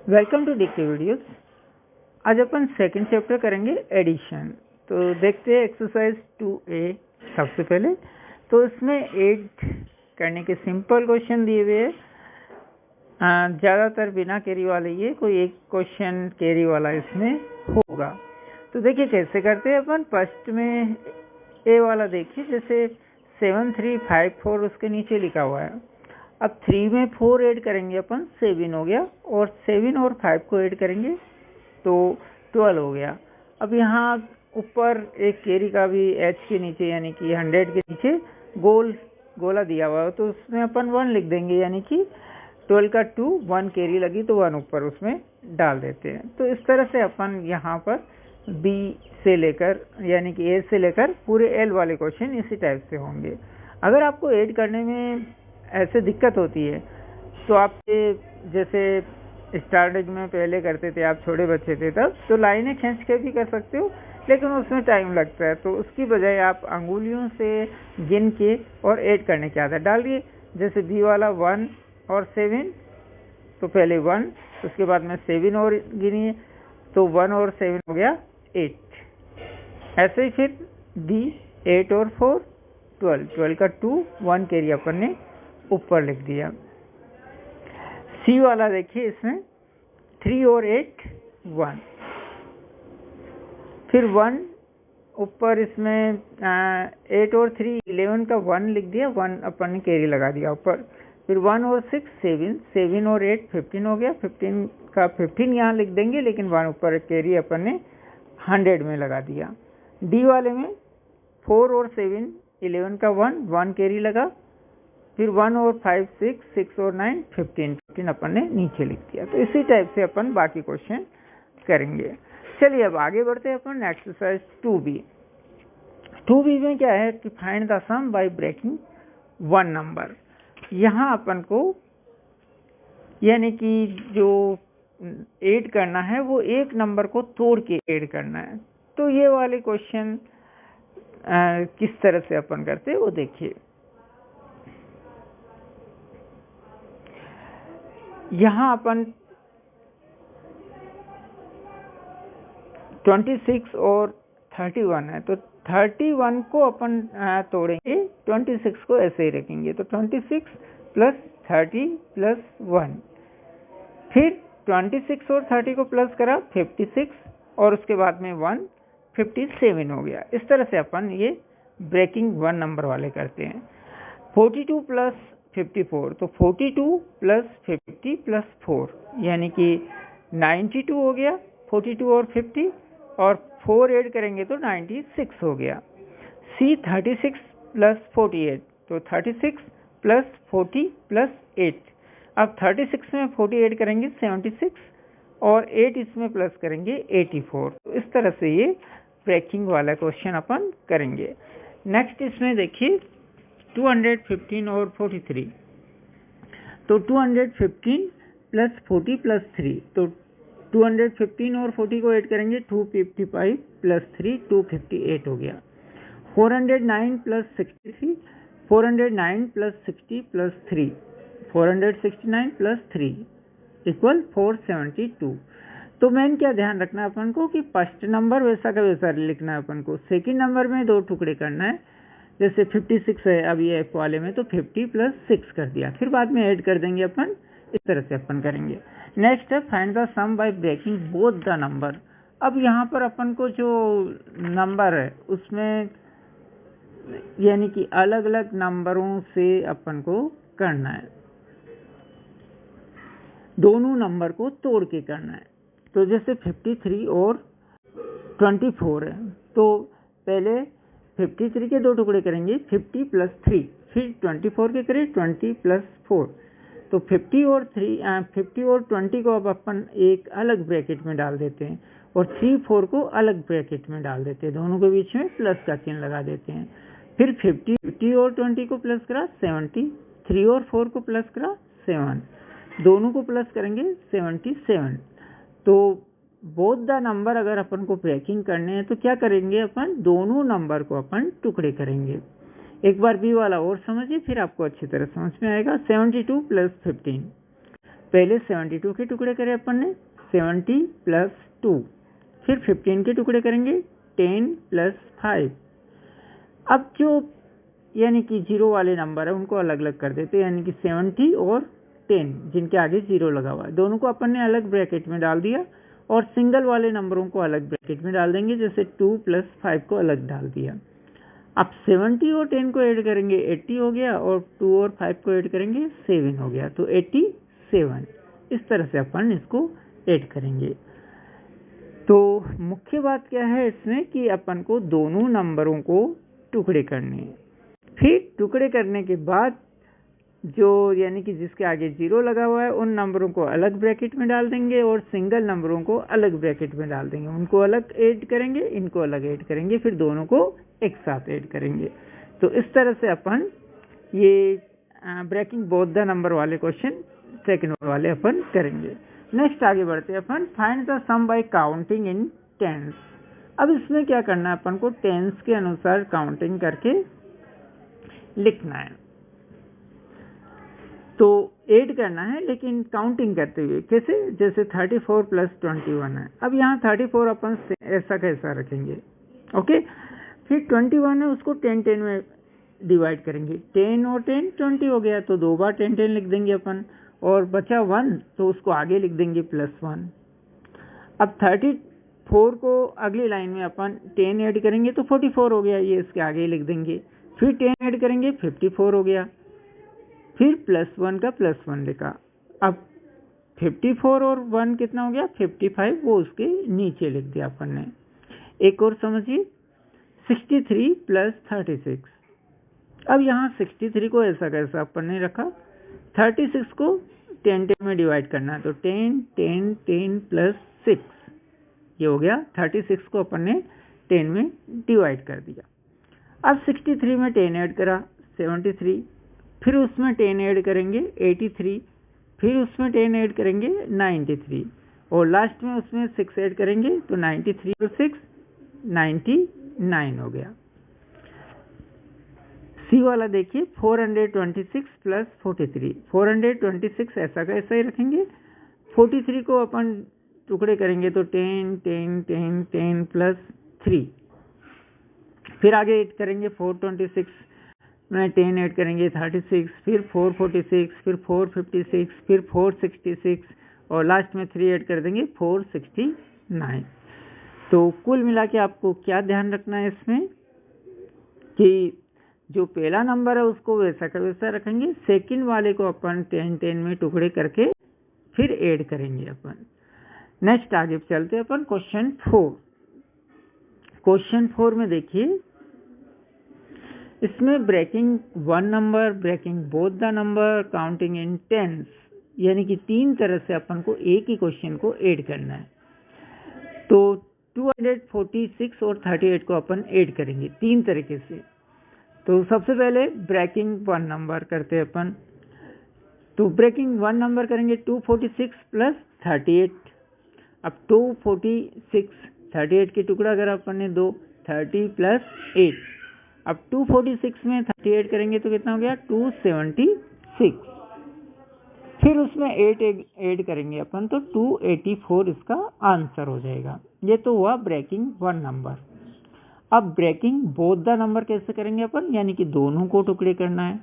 Welcome to DK videos. आज अपन second chapter करेंगे एडिशन। तो देखते हैं एक्सरसाइज 2A। सबसे पहले तो इसमें ऐड करने के सिंपल क्वेश्चन दिए हुए हैं, ज़्यादातर बिना कैरी वाले, ये कोई एक क्वेश्चन कैरी वाला इसमें होगा। तो देखिए कैसे करते हैं अपन। फर्स्ट में ए वाला देखिए, जैसे 7 3 5 4 उसके नीचे लिखा हुआ है। अब 3 में 4 ऐड करेंगे अपन, 7 हो गया, और 7 और 5 को ऐड करेंगे तो 12 हो गया। अब यहाँ ऊपर एक कैरी का भी एच के नीचे यानी कि 100 के नीचे गोला दिया हुआ है, तो उसमें अपन 1 लिख देंगे, यानी कि 12 का 2 1 कैरी लगी तो 1 ऊपर उसमें डाल देते हैं। तो इस तरह से अपन यहाँ पर बी से लेकर यानी कि ए से लेकर पूरे एल वाले क्वेश्चन इसी टाइप से होंगे। अगर आपको ऐड करने में ऐसे दिक्कत होती है तो आप जैसे स्टार्टिंग में पहले करते थे, आप छोटे बच्चे थे तब, तो लाइनें खींच के भी कर सकते हो, लेकिन उसमें टाइम लगता है। तो उसकी बजाय आप अंगुलियों से गिन के और ऐड करने की आदत डालिए। जैसे बी वाला 1 और 7, तो पहले 1, उसके बाद में 7 और गिनिए, तो 1 और 7 हो गया 8। ऐसे ही फिर डी 8 और 4 12 का 2 1 कैरी अपन ने ऊपर लिख दिया। सी वाला देखिए, इसमें 3 और 8 1, फिर 1 ऊपर, इसमें 8 और 3 11 का 1 लिख दिया, 1 अपन ने कैरी लगा दिया ऊपर। फिर 1 और 6 7 और 8 15 हो गया, 15 का 15 यहाँ लिख देंगे, लेकिन 1 ऊपर कैरी अपन ने 100 में लगा दिया। डी वाले में 4 और 7 11 का 1 कैरी लगा, फिर 1 और 5 6 और 9 15 अपन ने नीचे लिख दिया। तो इसी टाइप से अपन बाकी क्वेश्चन करेंगे। चलिए अब आगे बढ़ते हैं अपन एक्सरसाइज 2B में क्या है कि find the sum by breaking 1 number. यहाँ अपन को यानी कि जो ऐड करना है वो एक नंबर को तोड़ के ऐड करना है। तो ये वाले क्वेश्चन किस तरह से अपन करते हैं वो देखिए। यहाँ अपन 26 और 31 है, तो 31 को अपन तोड़ेंगे, 26 को ऐसे ही रखेंगे। तो 26 प्लस 30 प्लस 1, फिर 26 और 30 को प्लस करा 56, और उसके बाद में 1 57 हो गया। इस तरह से अपन ये ब्रेकिंग 1 नंबर वाले करते हैं। 42 प्लस 54, तो 42 प्लस 50 प्लस 4 यानी कि 92 हो गया। 42 और 50 और 4 ऐड करेंगे तो 96 हो गया। सी 36 प्लस 48, तो 36 प्लस 40 प्लस 8। अब 36 में 40 ऐड करेंगे 76, और 8 इसमें प्लस करेंगे 84। तो इस तरह से ये ब्रेकिंग वाला क्वेश्चन अपन करेंगे। नेक्स्ट इसमें देखिए 215 और 43, तो 215 प्लस 40 प्लस 3, तो 215 और 40 को ऐड करेंगे 255 प्लस 3 258 हो गया। 409 plus 63, 409 plus 60 plus 3 469 plus 3 equal 472। तो मेन क्या ध्यान रखना है अपन को कि फर्स्ट नंबर वैसा का वैसा लिखना है अपन को। सेकंड नंबर में 2 टुकड़े करना है, जैसे 56 है अब ये एफ वाले में, तो 50 प्लस 6 कर दिया, फिर बाद में ऐड कर देंगे अपन। इस तरह से अपन करेंगे। नेक्स्ट है find the sum by breaking both the number. अब यहाँ पर अपन को जो नंबर है उसमें यानी कि अलग अलग नंबरों से अपन को करना है, दोनों नंबर को तोड़ के करना है। तो जैसे 53 और 24 है, तो पहले 53 के 2 टुकड़े करेंगे, 50 प्लस 3, फिर 24 के करें 20 प्लस 4। तो 50 और 20 को अब अपन एक अलग ब्रैकेट में डाल देते हैं, और 3 4 को अलग ब्रैकेट में डाल देते हैं, दोनों के बीच में प्लस का चिन्ह लगा देते हैं। फिर 50 और 20 को प्लस करा 70, 3 और 4 को प्लस करा 7, दोनों को प्लस करेंगे 77। तो बोथ द नंबर अगर अपन को ब्रेकिंग करने हैं तो क्या करेंगे अपन, दोनों नंबर को अपन टुकड़े करेंगे। एक बार बी वाला और समझिए, फिर आपको अच्छी तरह समझ में आएगा। 72 प्लस 15, पहले 72 के टुकड़े करे अपन ने, 70 प्लस 2, फिर 15 के टुकड़े करेंगे, 10 प्लस 5। अब जो यानी कि जीरो वाले नंबर है उनको अलग अलग कर देते हैं, यानी कि 70 और 10 जिनके आगे जीरो लगा हुआ है, दोनों को अपन ने अलग ब्रैकेट में डाल दिया, और सिंगल वाले नंबरों को अलग ब्रैकेट में डाल देंगे, जैसे 2 प्लस 5 को अलग डाल दिया। अब 70 और 10 को ऐड करेंगे 80 हो गया, और 2 और 5 को ऐड करेंगे 7 हो गया, तो 87। इस तरह से अपन इसको ऐड करेंगे। तो मुख्य बात क्या है इसमें कि अपन को दोनों नंबरों को टुकड़े करने हैं। फिर टुकड़े करने के बाद जो यानी कि जिसके आगे जीरो लगा हुआ है उन नंबरों को अलग ब्रैकेट में डाल देंगे, और सिंगल नंबरों को अलग ब्रैकेट में डाल देंगे, उनको अलग ऐड करेंगे, इनको अलग ऐड करेंगे, फिर दोनों को एक साथ ऐड करेंगे। तो इस तरह से अपन ये ब्रेकिंग बोथ द नंबर वाले क्वेश्चन सेकंड वाले अपन करेंगे। नेक्स्ट आगे बढ़ते हैं अपन, find the sum by counting in tens. अब इसमें क्या करना है अपन को, टेंस के अनुसार काउंटिंग करके लिखना है। तो ऐड करना है लेकिन काउंटिंग करते हुए, कैसे, जैसे 34 प्लस 21 है। अब यहाँ 34 अपन ऐसा कैसा रखेंगे, ओके। फिर 21 है, उसको 10 में डिवाइड करेंगे, 10 और 10 20 हो गया, तो 2 बार 10 लिख देंगे अपन, और बचा 1 तो उसको आगे लिख देंगे +1। अब 34 को अगली लाइन में अपन 10 ऐड करेंगे तो 44 हो गया, ये इसके आगे लिख देंगे, फिर 10 ऐड करेंगे 54 हो गया, फिर +1 का +1 लिखा। अब 54 और 1 कितना हो गया 55, वो उसके नीचे लिख दिया अपन ने। एक और समझिए, 63 प्लस 36। अब यहाँ 63 को ऐसा कैसा अपन ने रखा, 36 को 10 में डिवाइड करना है, तो 10 10 10 प्लस 6 ये हो गया। 36 को अपन ने 10 में डिवाइड कर दिया। अब 63 में 10 ऐड करा 73, फिर उसमें 10 ऐड करेंगे 83, फिर उसमें 10 ऐड करेंगे 93, और लास्ट में उसमें 6 ऐड करेंगे तो 93 और 6 99 हो गया। सी वाला देखिए, 426 प्लस 43, 426 ऐसा का ऐसा ही रखेंगे, 43 को अपन टुकड़े करेंगे तो 10 10 10 10 प्लस 3, फिर आगे ऐड करेंगे 426 में 10 ऐड करेंगे 36, फिर 446, फिर 456, फिर 466, और लास्ट में 3 ऐड कर देंगे 469। तो कुल मिला के आपको क्या ध्यान रखना है इसमें कि जो पहला नंबर है उसको वैसा का वैसा रखेंगे, सेकंड वाले को अपन 10 10 में टुकड़े करके फिर ऐड करेंगे अपन। नेक्स्ट आगे चलते हैं अपन क्वेश्चन 4। क्वेश्चन 4 में देखिए, इसमें breaking one number, breaking both the number, counting in tens, यानी कि 3 तरह से अपन को एक ही क्वेश्चन को ऐड करना है। तो 246 और 38 को अपन ऐड करेंगे 3 तरीके से। तो सबसे पहले ब्रेकिंग वन नंबर करते हैं अपन। तो ब्रेकिंग वन नंबर करेंगे 246 प्लस 38। अब 246 38 के टुकड़ा अगर अपन ने 2, 30 प्लस 8। अब 246 में 38 करेंगे तो कितना हो गया 276, फिर उसमें 8 ऐड करेंगे अपन तो 284 इसका आंसर हो जाएगा। ये तो हुआ ब्रेकिंग वन नंबर। अब ब्रेकिंग बोथ द नंबर कैसे करेंगे अपन, यानी कि दोनों को टुकड़े करना है।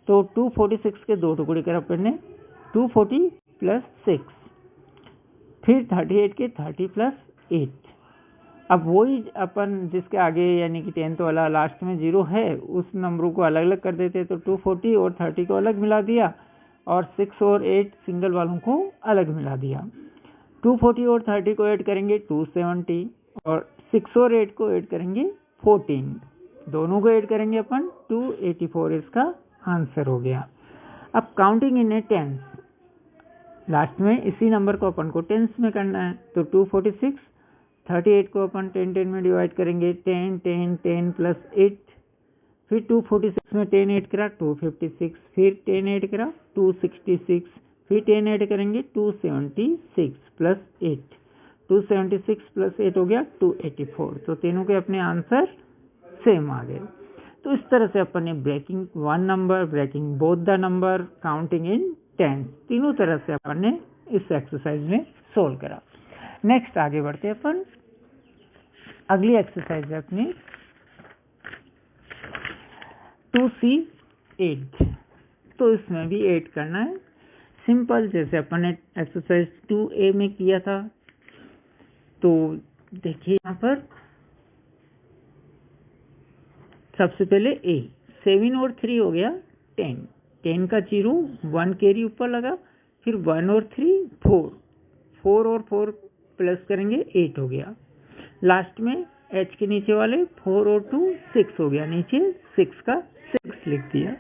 तो 246 के 2 टुकड़े कर अपन ने 240 प्लस 6, फिर 38 के 30 प्लस 8। अब वही अपन जिसके आगे यानी कि 10th वाला लास्ट में 0 है उस नंबरों को अलग अलग कर देते, तो 240 और 30 को अलग मिला दिया, और 6 और 8 सिंगल वालों को अलग मिला दिया। 240 और 30 को ऐड करेंगे 270, और 6 और 8 को ऐड करेंगे 14, दोनों को ऐड करेंगे अपन 284 इसका आंसर हो गया। अब counting in a tens, last में इसी नंबर को अपन को टेंस में करना है। तो 246 38 को अपन 10 10 में डिवाइड करेंगे, 10 10 10 प्लस 8, फिर 246 में 10 ऐड करा 256, फिर 10 ऐड करा 266, फिर 10 ऐड करेंगे 276 प्लस 8, 276 प्लस 8 हो गया 284। तो तीनों के अपने आंसर सेम आ गए। तो इस तरह से अपन ने breaking one number, breaking both the number, counting in tens, तीनों तरह से अपन ने इस एक्सरसाइज में सोल्व करा। नेक्स्ट आगे बढ़ते हैं अपन, अगली एक्सरसाइज है अपनी 2C8। तो इसमें भी 8 करना है, सिंपल जैसे अपन ने एक्सरसाइज 2A में किया था। तो देखिए यहाँ पर सबसे पहले A 7 और 3 हो गया 10, 10 का 0 1 कैरी ऊपर लगा, फिर 1 और 3 4, 4 और 4 प्लस करेंगे 8 हो गया। लास्ट में H के नीचे वाले 4 और 2 6 हो गया, नीचे 6 का 6 लिख दिया।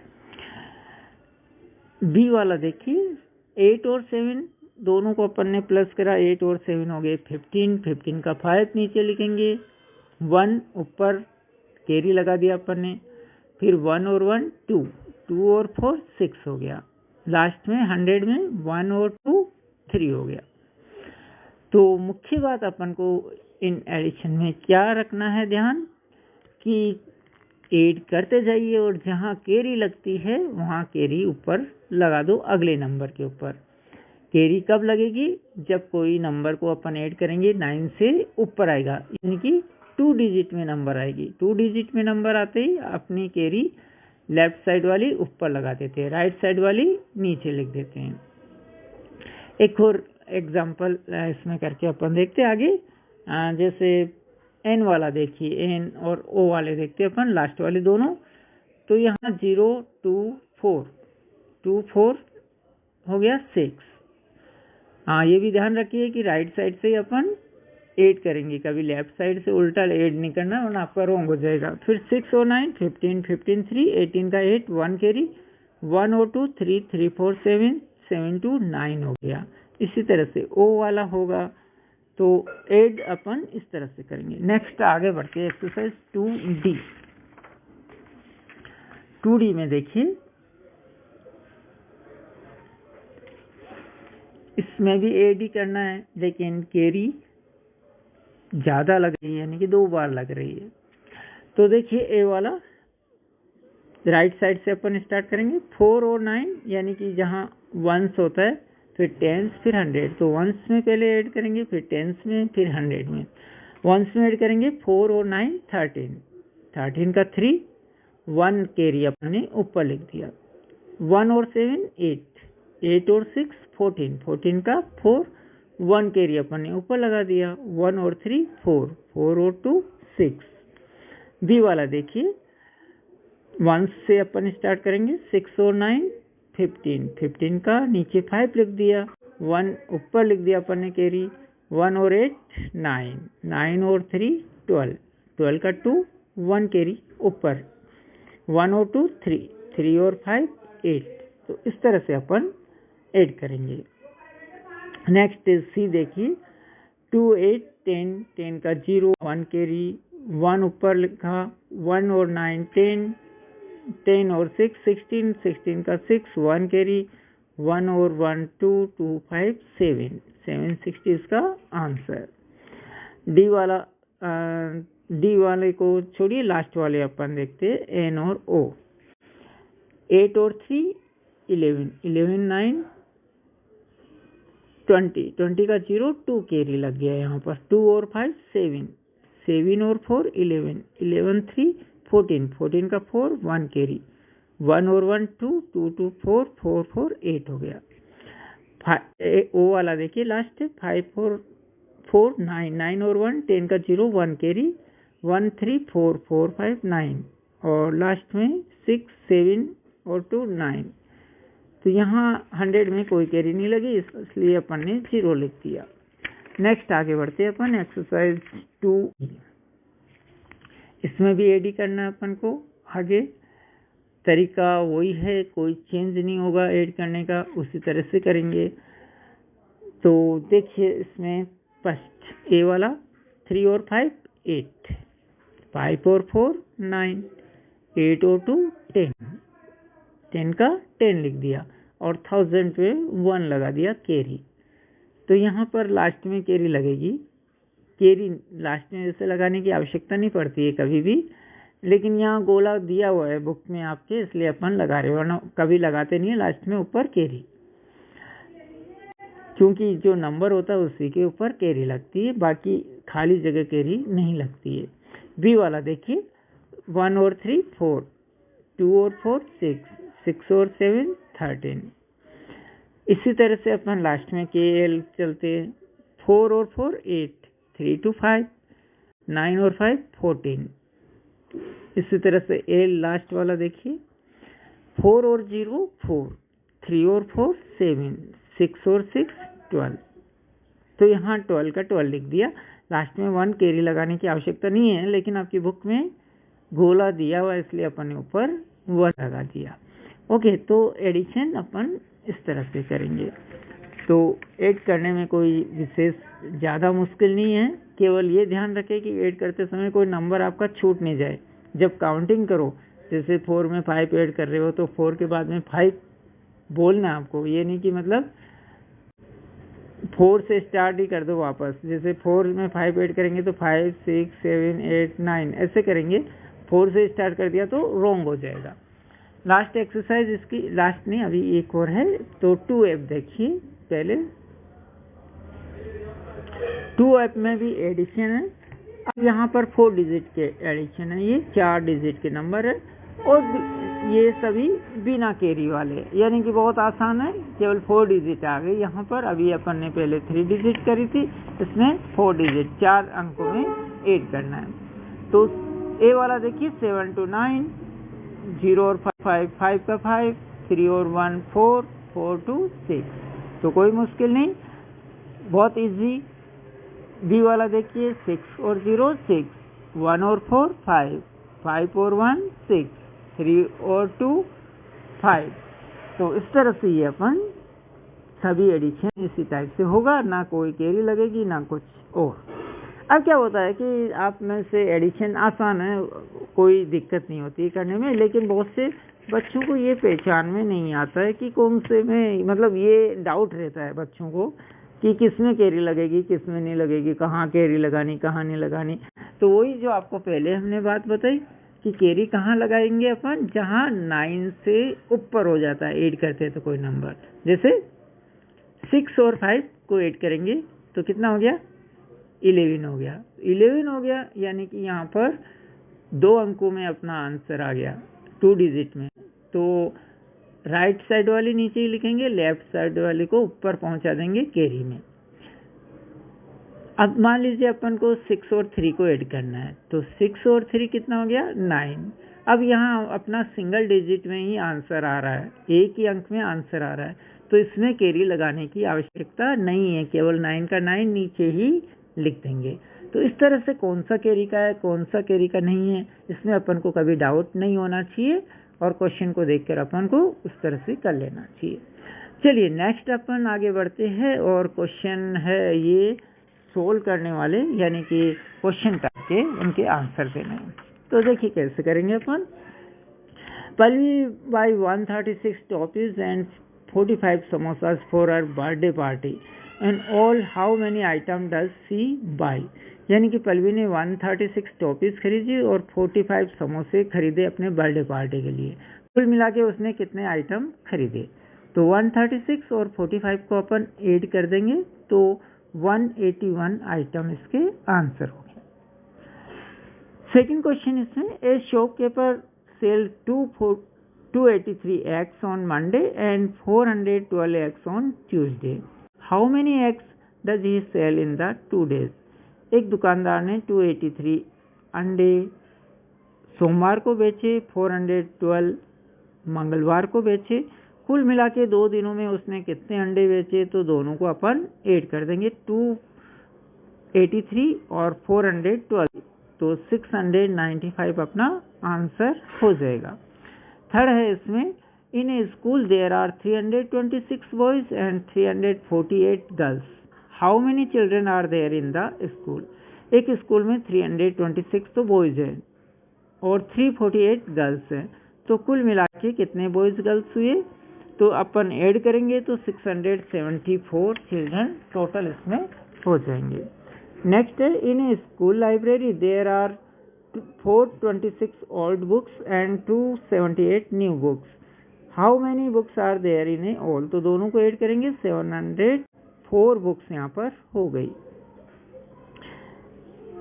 B वाला देखिए 8 और 7 दोनों को अपन ने प्लस करा, 8 और 7 हो गए 15, 15 का 5 नीचे लिखेंगे, 1 ऊपर कैरी लगा दिया अपन ने, फिर 1 और 1 2, 2 और 4 6 हो गया। लास्ट में 100 में 1 और 2 3 हो गया। तो मुख्य बात अपन को इन एडिशन में क्या रखना है ध्यान, कि ऐड करते जाइए और जहां कैरी लगती है वहां कैरी ऊपर लगा दो अगले नंबर के ऊपर। कैरी कब लगेगी, जब कोई नंबर को अपन ऐड करेंगे 9 से ऊपर आएगा, यानी कि 2 डिजिट में नंबर आएगी। 2 डिजिट में नंबर आते ही अपनी कैरी लेफ्ट साइड वाली ऊपर लगा देते हैं, राइट साइड वाली नीचे लिख देते हैं। एक और एग्जाम्पल इसमें करके अपन देखते हैं आगे। जैसे एन वाला देखिए, एन और ओ वाले देखते हैं अपन, लास्ट वाले दोनों। तो यहाँ 0 2 4, 2 4 हो गया 6। हाँ, ये भी ध्यान रखिए कि राइट साइड से ही अपन ऐड करेंगे, कभी लेफ्ट साइड से उल्टा ऐड नहीं करना वरना आपका रॉन्ग हो जाएगा। फिर 6 और 9 15, 15 3, 18 का 8 1 कैरी, 1 और 2 3, 3 4 7, 7 2 9 हो गया। इसी तरह से ओ वाला होगा, तो ऐड अपन इस तरह से करेंगे। नेक्स्ट आगे बढ़ते हैं एक्सरसाइज 2D। 2D में देखिए इसमें भी ऐड ही करना है, लेकिन कैरी ज्यादा लग रही है, यानी कि 2 बार लग रही है। तो देखिए ए वाला राइट साइड से अपन स्टार्ट करेंगे, 4 और 9, यानी कि जहां वंस होता है फिर टेंस फिर 100, तो वंस में पहले ऐड करेंगे, फिर टेंस में, फिर 100 में। वंस में ऐड करेंगे 4 और 9 13, 13 का 3 1 कैरी अपन ने ऊपर लिख दिया, 1 और 7 8, 8 और 6 14, 14 का 4 1 कैरी अपन ने ऊपर लगा दिया, 1 और 3 4, 4 और 2 6। बी वाला देखिए वंस से अपन स्टार्ट करेंगे, 6 और 9 15, 15 का नीचे 5 लिख दिया, 1 ऊपर लिख दिया अपन ने कैरी, 1 और 8 9, 9 और 3 12, 12 का 2 1 कैरी ऊपर, 1 और 2 3, 3 और 5 8। तो इस तरह से अपन ऐड करेंगे। नेक्स्ट सी देखिए 2 8 10, 10 का 0 1 कैरी, 1 ऊपर लिखा, 1 और 9 10, 10 और 6 16, 16 का 6 1 कैरी, 1 और 1 2 2 5 7, 760 इसका आंसर। डी वाले को छोड़िए, लास्ट वाले अपन देखते हैं एन और ओ। 8 और 3 11, 11 9 20, 20 का 0 2 कैरी लग गया यहाँ पर, 2 और 5 7, 7 और 4 11, 11 3 14, 14 का 4 1 कैरी, 1 और 1 2, 2 2 4, 4 4 8 हो गया। ओ वाला देखिए लास्ट 5 और 4 9, 9 और 1 10 का 0 1 कैरी, 1 3 4 4 5 9, और लास्ट में 6 7 और 2 9। तो यहाँ 100 में कोई कैरी नहीं लगी, इसलिए अपन ने 0 लिख दिया। नेक्स्ट आगे बढ़ते हैं अपन एक्सरसाइज 2। इसमें भी एडी करना है अपन को। आगे तरीका वही है, कोई चेंज नहीं होगा ऐड करने का, उसी तरह से करेंगे। तो देखिए इसमें फर्स्ट ए वाला 3 और 5 8, 5 और 4 9, 8 और 2 10, 10 का 10 लिख दिया और 1000 पे 1 लगा दिया कैरी। तो यहाँ पर लास्ट में कैरी लगेगी। कैरी लास्ट में जैसे लगाने की आवश्यकता नहीं पड़ती है कभी भी, लेकिन यहाँ गोला दिया हुआ है बुक में आपके, इसलिए अपन लगा रहे हो, वरना कभी लगाते नहीं है लास्ट में ऊपर कैरी। क्योंकि जो नंबर होता है उसी के ऊपर कैरी लगती है, बाकी खाली जगह कैरी नहीं लगती है। बी वाला देखिए, 1 और 3 4, 2 और 4 6, 6 और 7 13। इसी तरह से अपन लास्ट में के एल चलते हैं, 4 और 4 8, 3 to 5, 9 और 5 14। इसी तरह से एल लास्ट वाला देखिए, 4 और 0 4, 3 और 4 7, 6 और 6 12। तो यहाँ 12 का 12 लिख दिया। लास्ट में 1 कैरी लगाने की आवश्यकता नहीं है, लेकिन आपकी बुक में गोला दिया हुआ इसलिए अपन ने ऊपर 1 लगा दिया। ओके, तो एडिशन अपन इस तरह से करेंगे। तो ऐड करने में कोई विशेष ज़्यादा मुश्किल नहीं है, केवल ये ध्यान रखें कि ऐड करते समय कोई नंबर आपका छूट नहीं जाए। जब काउंटिंग करो, जैसे 4 में 5 ऐड कर रहे हो तो 4 के बाद में 5 बोलना आपको, ये नहीं कि मतलब 4 से स्टार्ट ही कर दो वापस। जैसे 4 में 5 ऐड करेंगे तो 5 6 7 8 9 ऐसे करेंगे, 4 से स्टार्ट कर दिया तो रॉन्ग हो जाएगा। लास्ट एक्सरसाइज इसकी, लास्ट नहीं अभी एक और है, तो 2F देखिए। पहले 2F में भी एडिशन है। अब यहाँ पर 4 डिजिट के एडिशन है, ये 4 डिजिट के नंबर है और ये सभी बिना कैरी वाले, यानी कि बहुत आसान है, केवल 4 डिजिट आ गई यहाँ पर। अभी अपन ने पहले 3 डिजिट करी थी, इसमें 4 डिजिट 4 अंकों में ऐड करना है। तो ए वाला देखिए 7 to 9, 0 और 5 5 का 5, 3 और 1 4, 4 to 6। तो कोई मुश्किल नहीं, बहुत इजी। बी वाला देखिए 6 और 0 6, 1 और 4 5, 5 और 1 6, 3 और 2 5। तो इस तरह से ये अपन सभी एडिशन इसी टाइप से होगा, ना कोई कैरी लगेगी ना कुछ और। अब क्या होता है कि आप में से एडिशन आसान है, कोई दिक्कत नहीं होती है करने में, लेकिन बहुत से बच्चों को ये पहचान में नहीं आता है कि कौन से में, मतलब ये डाउट रहता है बच्चों को कि किस में कैरी लगेगी किस में नहीं लगेगी, कहाँ कैरी लगानी कहाँ नहीं लगानी। तो वही जो आपको पहले हमने बात बताई कि कैरी कहाँ लगाएंगे अपन, जहाँ 9 से ऊपर हो जाता है ऐड करते हैं तो कोई नंबर। जैसे 6 और 5 को ऐड करेंगे तो कितना हो गया, 11 हो गया। 11 हो गया यानी कि यहाँ पर 2 अंकों में अपना आंसर आ गया, 2 डिजिट में। तो राइट साइड वाली नीचे ही लिखेंगे, लेफ्ट साइड वाली को ऊपर पहुंचा देंगे कैरी में। अब मान लीजिए अपन को 6 और 3 को ऐड करना है, तो 6 और 3 कितना हो गया, 9। अब यहाँ अपना सिंगल डिजिट में ही आंसर आ रहा है, एक ही अंक में आंसर आ रहा है, तो इसमें कैरी लगाने की आवश्यकता नहीं है, केवल 9 का 9 नीचे ही लिख देंगे। तो इस तरह से कौन सा कैरी का है कौन सा कैरी का नहीं है, इसमें अपन को कभी डाउट नहीं होना चाहिए और क्वेश्चन को देखकर अपन को उस तरह से कर लेना चाहिए। चलिए नेक्स्ट अपन आगे बढ़ते हैं और क्वेश्चन है ये सोल्व करने वाले, यानी कि क्वेश्चन करके उनके आंसर देने। तो देखिए कैसे करेंगे अपन। Pallavi buy 136 toffees and 45 samosas for her birthday party and all how many item does she buy. यानी कि पल्लवी ने 136 टॉफीज खरीदी और 45 समोसे खरीदे अपने बर्थडे पार्टी के लिए। कुल मिला के उसने कितने आइटम खरीदे। तो 136 और 45 को अपन ऐड कर देंगे तो 181 आइटम इसके आंसर हो गए। सेकंड क्वेश्चन इसमें, a shopkeeper sell 283 eggs on Monday and 412 eggs on Tuesday. How many eggs does he sell in the 2 days? एक दुकानदार ने 283 अंडे सोमवार को बेचे, 412 मंगलवार को बेचे। कुल मिला के 2 दिनों में उसने कितने अंडे बेचे, तो दोनों को अपन ऐड कर देंगे, 283 और 412, तो 695 अपना आंसर हो जाएगा। थर्ड है इसमें, in a school there are 326 boys and 348 girls, how many children are there in the school. एक स्कूल में 326 तो बॉयज हैं और 348 गर्ल्स हैं, तो कुल मिला के कितने बॉयज गर्ल्स हुए, तो अपन ऐड करेंगे तो 674 चिल्ड्रन टोटल इसमें हो जाएंगे। नेक्स्ट है, in a school library there are 426 old books and 278 new books, how many books are there in a all, तो दोनों को ऐड करेंगे 748 4 बुक्स यहाँ पर हो गई।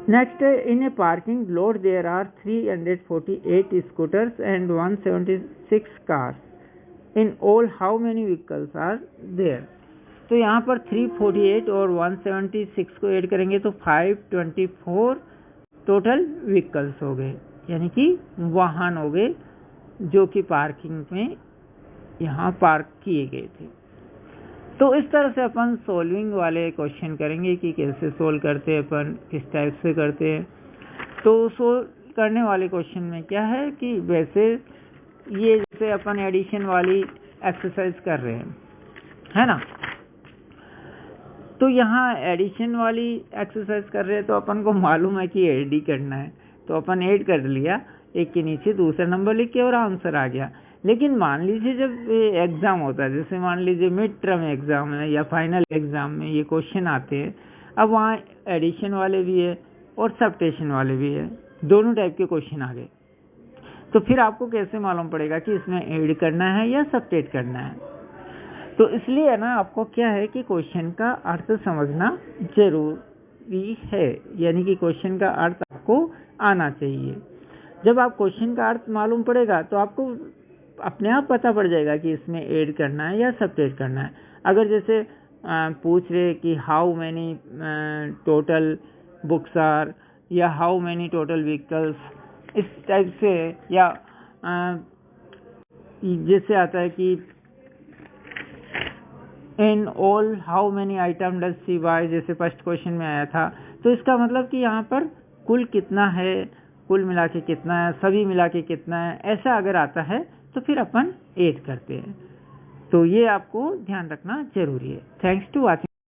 Next, in a parking lot there are 348 scooters and 176 cars. In all how many vehicles are there. तो यहाँ पर 348 और 176 को ऐड करेंगे तो 524 टोटल व्हीकल्स हो गए, यानी कि वाहन हो गए जो कि पार्किंग में यहाँ पार्क किए गए थे। तो इस तरह से अपन सोल्विंग वाले क्वेश्चन करेंगे कि कैसे सोल्व करते हैं, अपन किस टाइप से करते हैं। तो सोल्व करने वाले क्वेश्चन में क्या है कि वैसे ये जैसे अपन एडिशन वाली एक्सरसाइज कर रहे हैं, है ना। तो यहाँ एडिशन वाली एक्सरसाइज कर रहे हैं तो अपन को मालूम है कि ऐड ही करना है, तो अपन ऐड कर लिया, एक के नीचे दूसरा नंबर लिख के और आंसर आ गया। लेकिन मान लीजिए जब एग्जाम होता है, जैसे मान लीजिए मिड टर्म एग्जाम है या फाइनल एग्जाम में ये क्वेश्चन आते हैं, अब वहाँ एडिशन वाले भी है और सबट्रैक्शन वाले भी है, दोनों टाइप के क्वेश्चन आ गए। तो फिर आपको कैसे मालूम पड़ेगा कि इसमें ऐड करना है या सबट्रैक्ट करना है। तो इसलिए ना आपको क्या है कि क्वेश्चन का अर्थ समझना जरूरी है, यानी कि क्वेश्चन का अर्थ आपको आना चाहिए। जब आप क्वेश्चन का अर्थ मालूम पड़ेगा तो आपको अपने आप पता पड़ जाएगा कि इसमें ऐड करना है या सबट्रैक्ट करना है। अगर जैसे पूछ रहे कि how many total books are या हाउ मेनी टोटल व्हीकल्स, इस टाइप से, या जैसे आता है कि in all how many item does she buy, जैसे फर्स्ट क्वेश्चन में आया था। तो इसका मतलब कि यहाँ पर कुल कितना है, कुल मिला के कितना है, सभी मिला के कितना है, ऐसा अगर आता है तो फिर अपन ऐड करते हैं। तो ये आपको ध्यान रखना जरूरी है। Thanks to watching.